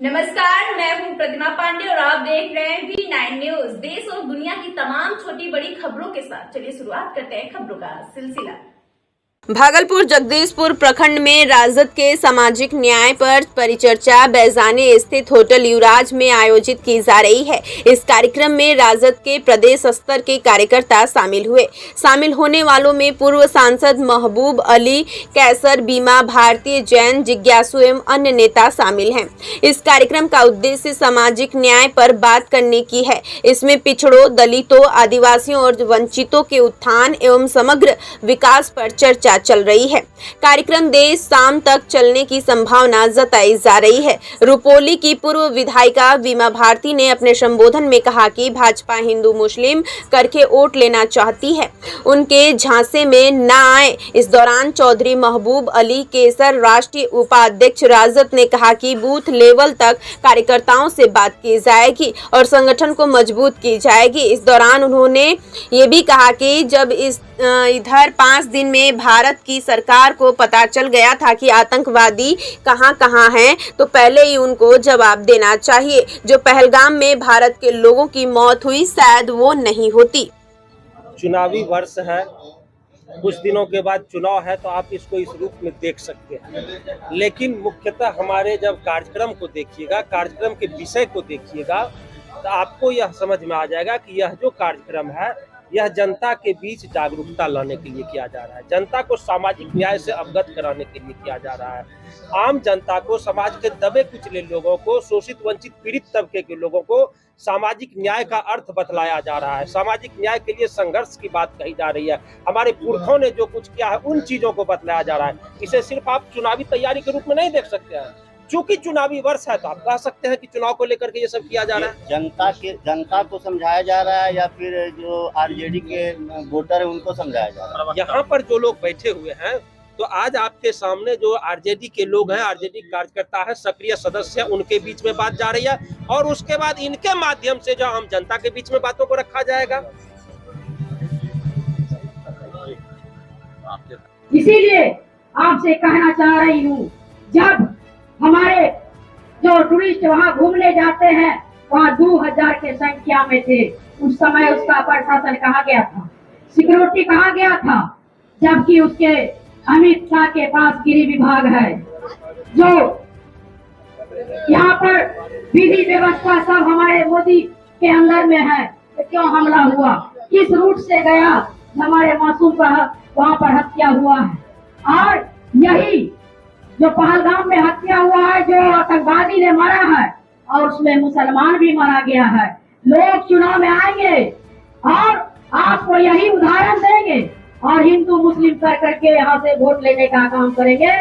नमस्कार, मैं हूं प्रतिमा पांडे और आप देख रहे हैं V9 न्यूज। देश और दुनिया की तमाम छोटी बड़ी खबरों के साथ चलिए शुरुआत करते हैं खबरों का सिलसिला। भागलपुर जगदीशपुर प्रखंड में राजद के सामाजिक न्याय पर परिचर्चा बैजाने स्थित होटल युवराज में आयोजित की जा रही है। इस कार्यक्रम में राजद के प्रदेश स्तर के कार्यकर्ता शामिल हुए। शामिल होने वालों में पूर्व सांसद महबूब अली, कैसर, बीमा, भारतीय जैन, जिज्ञासु एवं अन्य नेता शामिल हैं। इस कार्यक्रम का उद्देश्य सामाजिक न्याय पर बात करने की है। इसमें पिछड़ों, दलितों, आदिवासियों और वंचितों के उत्थान एवं समग्र विकास पर चर्चा चल रही है। कार्यक्रम देर शाम तक चलने की संभावना जताई जा रही है। रुपोली की पूर्व विधायिका बीमा भारती ने अपने संबोधन में कहा कि भाजपा हिंदू मुस्लिम करके वोट लेना चाहती है, उनके झांसे में न आए। इस दौरान चौधरी महबूब अली, केसर, राष्ट्रीय उपाध्यक्ष राजद ने कहा कि बूथ लेवल तक कार्यकर्ताओं से बात की जाएगी और संगठन को मजबूत की जाएगी। इस दौरान उन्होंने ये भी कहा कि जब इधर 5 दिन में भारत की सरकार को पता चल गया था कि आतंकवादी कहां हैं, तो पहले ही उनको जवाब देना चाहिए। जो पहलगाम में भारत के लोगों की मौत हुई, शायद वो नहीं होती। चुनावी वर्ष है, कुछ दिनों के बाद चुनाव है, तो आप इसको इस रूप में देख सकते हैं। लेकिन मुख्यतः हमारे जब कार्यक्रम को देखिएगा, कार्यक्रम के विषय को देखिएगा, तो आपको यह समझ में आ जाएगा कि यह जो कार्यक्रम है, यह जनता के बीच जागरूकता लाने के लिए किया जा रहा है। जनता को सामाजिक न्याय से अवगत कराने के लिए किया जा रहा है। आम जनता को, समाज के दबे कुचले लोगों को, शोषित वंचित पीड़ित तबके के लोगों को सामाजिक न्याय का अर्थ बतलाया जा रहा है। सामाजिक न्याय के लिए संघर्ष की बात कही जा रही है। हमारे पुरखों ने जो कुछ किया है, उन चीजों को बतलाया जा रहा है। इसे सिर्फ आप चुनावी तैयारी के रूप में नहीं देख सकते हैं। चूंकि चुनावी वर्ष है, तो आप कह सकते हैं कि चुनाव को लेकर के ये सब किया जा रहा है। जनता को समझाया जा रहा है या फिर जो आरजेडी के वोटर है उनको समझाया जा रहा है। यहाँ पर जो लोग बैठे हुए हैं, तो आज आपके सामने जो आरजेडी के लोग हैं, आरजेडी कार्यकर्ता है, सक्रिय सदस्य, उनके बीच में बात जा रही है और उसके बाद इनके माध्यम से जो आम जनता के बीच में बातों को रखा जाएगा। इसीलिए आपसे कहना चाह रही हूँ, जब हमारे जो टूरिस्ट वहाँ घूमने जाते हैं, वहाँ 2000 के संख्या में थे। उस समय उसका प्रशासन कहाँ गया था, सिक्योरिटी कहाँ गया था, जबकि उसके अमित शाह के पास गृह विभाग है। जो यहाँ पर विधि व्यवस्था सब हमारे मोदी के अंदर में है, तो क्यों हमला हुआ, किस रूट से गया, हमारे मासूम का वहाँ पर हत्या हुआ है। और यही जो पहलगाम में हत्या हुआ है, जो आतंकवादी ने मारा है, और उसमें मुसलमान भी मारा गया है। लोग चुनाव में आएंगे और आपको यही उदाहरण देंगे और हिंदू मुस्लिम कर करके यहाँ से वोट लेने का काम करेंगे।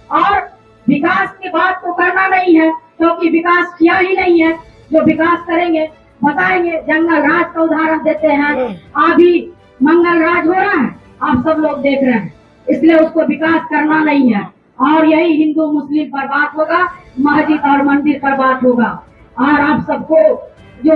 और विकास की बात तो करना नहीं है, क्योंकि विकास किया ही नहीं है। जो विकास करेंगे बताएंगे। जंगल राज का उदाहरण देते हैं, अभी मंगल राज हो रहा है, आप सब लोग देख रहे हैं, इसलिए उसको विकास करना नहीं है। और यही हिंदू मुस्लिम पर बात होगा, मस्जिद और मंदिर पर बात होगा। और आप सबको जो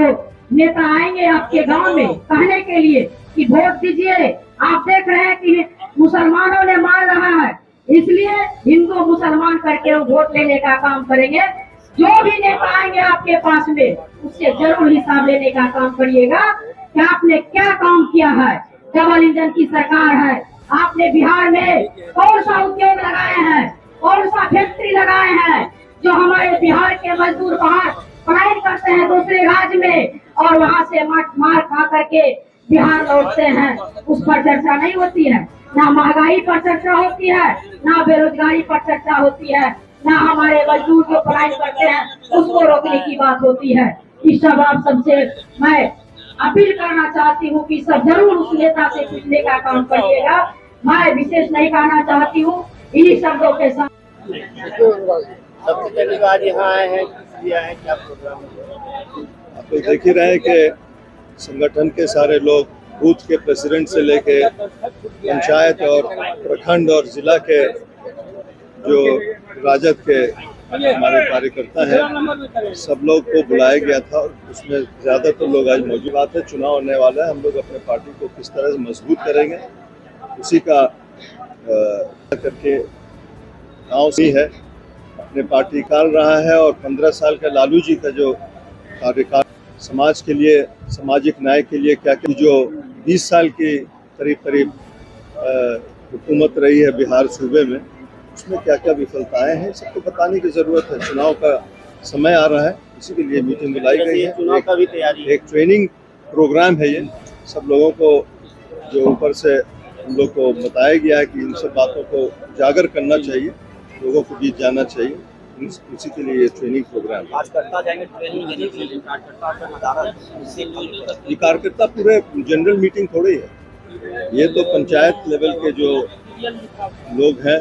नेता आएंगे आपके गांव में कहने के लिए कि वोट दीजिए, आप देख रहे हैं कि मुसलमानों ने मार रहा है, इसलिए हिंदू मुसलमान करके वोट लेने का काम करेंगे। जो भी नेता आएंगे आपके पास में, उससे जरूर हिसाब लेने का काम करिएगा कि आपने क्या काम किया है। डबल इंजन की सरकार है, आपने बिहार में कौन सा उद्योग लगाए हैं, कौन सा फैक्ट्री लगाए हैं, जो हमारे बिहार के मजदूर बाहर पढ़ाई करते हैं दूसरे राज्य में और वहाँ से मार खा करके बिहार लौटते हैं, उस पर चर्चा नहीं होती है। ना महंगाई पर चर्चा होती है, ना बेरोजगारी पर चर्चा होती है, ना हमारे मजदूर जो पढ़ाई करते हैं उसको रोकने की बात होती है। इस सब आप सबसे मैं अपील करना चाहती हूँ कि सब जरूर उस नेता से पूछने का काम करिएगा। मैं विशेष नहीं कहना चाहती हूँ, इन्हीं शब्दों के साथ। सबसे पहली बात यहाँ आए हैं, किस है, क्या प्रोग्राम है? आप तो देख ही रहे हैं कि संगठन के सारे लोग, बूथ के प्रेसिडेंट से लेके पंचायत और प्रखंड और जिला के जो राजद के हमारे कार्यकर्ता हैं, सब लोग को बुलाया गया था और उसमें ज़्यादातर लोग आज मौजूद। बात है, चुनाव होने वाला है, हम लोग अपने पार्टी को किस तरह से मजबूत करेंगे, उसी का करके गाँव से है। अपने पार्टी काल रहा है और 15 साल का लालू जी का जो कार्यकाल समाज के लिए, सामाजिक न्याय के लिए क्या क्या, जो 20 साल की करीब हुकूमत रही है बिहार सूबे में, उसमें क्या क्या विफलताएं हैं सबको बताने की ज़रूरत है। चुनाव का समय आ रहा है, इसी के लिए मीटिंग बुलाई गई है। चुनाव का भी तैयारी, एक ट्रेनिंग प्रोग्राम है ये, सब लोगों को जो ऊपर से हम लोग को बताया गया है कि इन सब बातों को उजागर करना चाहिए, लोगों को बीच जाना चाहिए, इसी के लिए ये ट्रेनिंग प्रोग्राम है। ये कार्यकर्ता पूरे जनरल मीटिंग थोड़ी है, ये तो पंचायत लेवल के जो लोग हैं,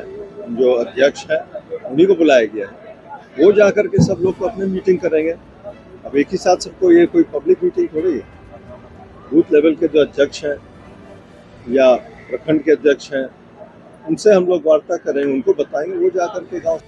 जो अध्यक्ष हैं, उन्हीं को बुलाया गया है। वो जाकर के सब लोग तो अपने मीटिंग करेंगे। अब एक ही साथ सबको, ये कोई पब्लिक मीटिंग थोड़ी है। बूथ लेवल के जो अध्यक्ष हैं या प्रखंड के अध्यक्ष हैं, उनसे हम लोग वार्ता करेंगे, उनको बताएंगे, वो जाकर के गाँव।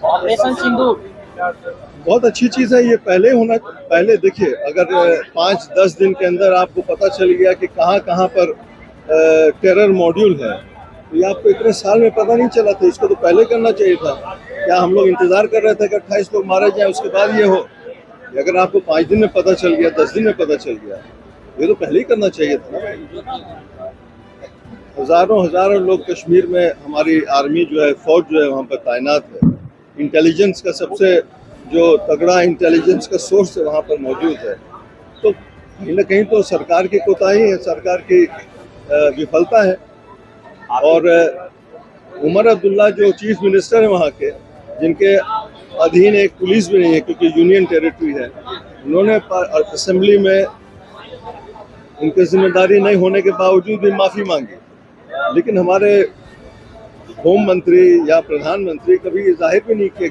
ऑपरेशन सिंदूर बहुत अच्छी चीज़ है ये। पहले देखिए, अगर 5-10 दिन के अंदर आपको पता चल गया कि कहाँ कहाँ पर टेरर मॉड्यूल है, तो ये आपको इतने साल में पता नहीं चला था। इसको तो पहले करना चाहिए था। क्या हम लोग इंतजार कर रहे थे कि 28 लोग मारे जाए उसके बाद ये हो? अगर आपको 5 दिन में पता चल गया, 10 दिन में पता चल गया, ये तो पहले ही करना चाहिए था ना। हजारों लोग कश्मीर में, हमारी आर्मी जो है, फौज जो है वहाँ पर तैनात है। इंटेलिजेंस का सबसे जो तगड़ा इंटेलिजेंस का सोर्स वहाँ पर मौजूद है। तो कहीं ना कहीं तो सरकार की कोताही है, सरकार की विफलता है। और उमर अब्दुल्ला जो चीफ मिनिस्टर है वहाँ के, जिनके अधीन एक पुलिस भी नहीं है क्योंकि यूनियन टेरिटरी है, उन्होंने असेंबली में उनकी जिम्मेदारी नहीं होने के बावजूद भी माफ़ी मांगी। लेकिन हमारे होम मंत्री या प्रधानमंत्री कभी जाहिर भी नहीं किए